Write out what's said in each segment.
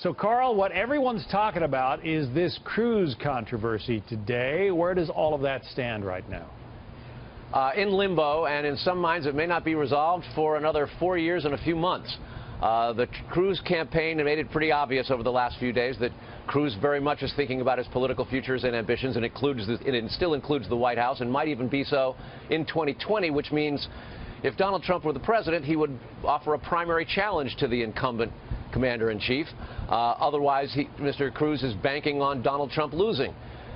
So, Carl, what everyone's talking about is this Cruz controversy today. Where does all of that stand right now? In limbo, and in some minds it may not be resolved for another 4 years and a few months. The Cruz campaign made it pretty obvious over the last few days that Cruz very much is thinking about his political futures and ambitions, and it still includes the White House, and might even be so in 2020, which means if Donald Trump were the president, he would offer a primary challenge to the incumbent commander-in-chief. Otherwise, Mr. Cruz is banking on Donald Trump losing.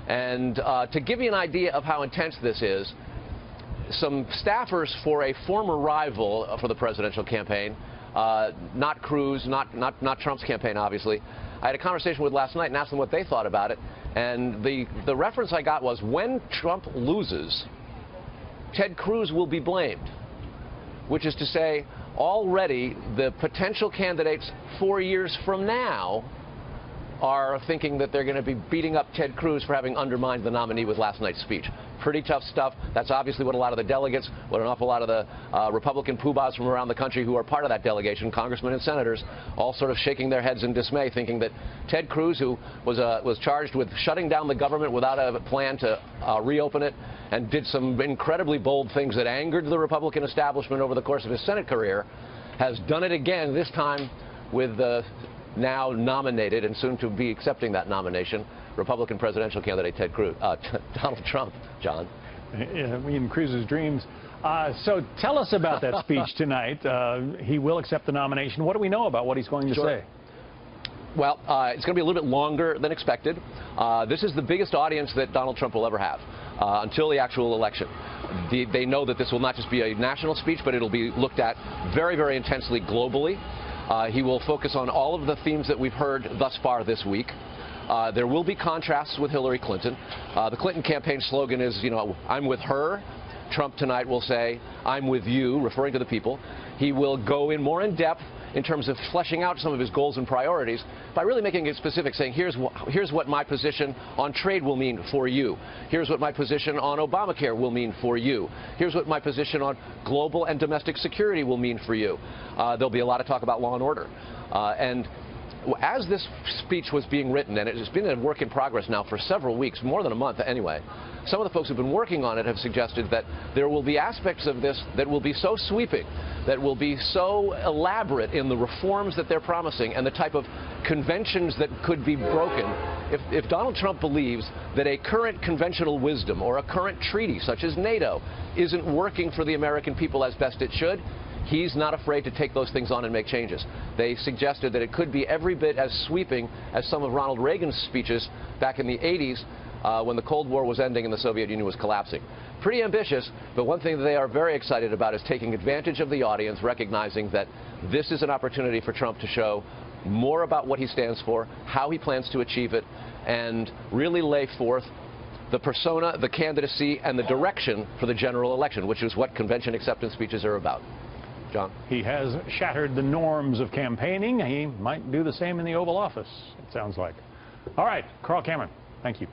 And to give you an idea of how intense this is, some staffers for a former rival for the presidential campaign, not Cruz, not Trump's campaign, obviously, I had a conversation with last night and asked them what they thought about it. And the reference I got was, when Trump loses, Ted Cruz will be blamed. Which is to say, already the potential candidates 4 years from now are thinking that they're going to be beating up Ted Cruz for having undermined the nominee with last night's speech. Pretty tough stuff. That's obviously what a lot of the delegates, what an awful lot of the Republican poobahs from around the country who are part of that delegation, congressmen and senators, all sort of shaking their heads in dismay, thinking that Ted Cruz, who was charged with shutting down the government without a plan to reopen it, and did some incredibly bold things that angered the Republican establishment over the course of his Senate career, has done it again, this time with the now nominated and soon to be accepting that nomination, Republican presidential candidate Donald Trump. John? In Cruz's dreams. So tell us about that speech tonight. He will accept the nomination. What do we know about what he's going to say? Well, it's going to be a little bit longer than expected. This is the biggest audience that Donald Trump will ever have until the actual election. They know that this will not just be a national speech, but it'll be looked at very, very intensely globally. He will focus on all of the themes that we've heard thus far this week. There will be contrasts with Hillary Clinton. The Clinton campaign slogan is, I'm with her. Trump tonight will say, I'm with you, referring to the people. He will go in more in depth in terms of fleshing out some of his goals and priorities by really making it specific, saying, here's what my position on trade will mean for you. Here's what my position on Obamacare will mean for you. Here's what my position on global and domestic security will mean for you. There'll be a lot of talk about law and order. And as this speech was being written, and it has been a work in progress now for several weeks, more than a month anyway, some of the folks who've been working on it have suggested that there will be aspects of this that will be so sweeping, that will be so elaborate in the reforms that they're promising and the type of conventions that could be broken. If Donald Trump believes that a current conventional wisdom or a current treaty such as NATO isn't working for the American people as best it should, he's not afraid to take those things on and make changes. They suggested that it could be every bit as sweeping as some of Ronald Reagan's speeches back in the 80s when the Cold War was ending and the Soviet Union was collapsing. Pretty ambitious, but one thing that they are very excited about is taking advantage of the audience, recognizing that this is an opportunity for Trump to show more about what he stands for, how he plans to achieve it, and really lay forth the persona, the candidacy, and the direction for the general election, which is what convention acceptance speeches are about. John? He has shattered the norms of campaigning. He might do the same in the Oval Office, it sounds like. All right, Carl Cameron, thank you.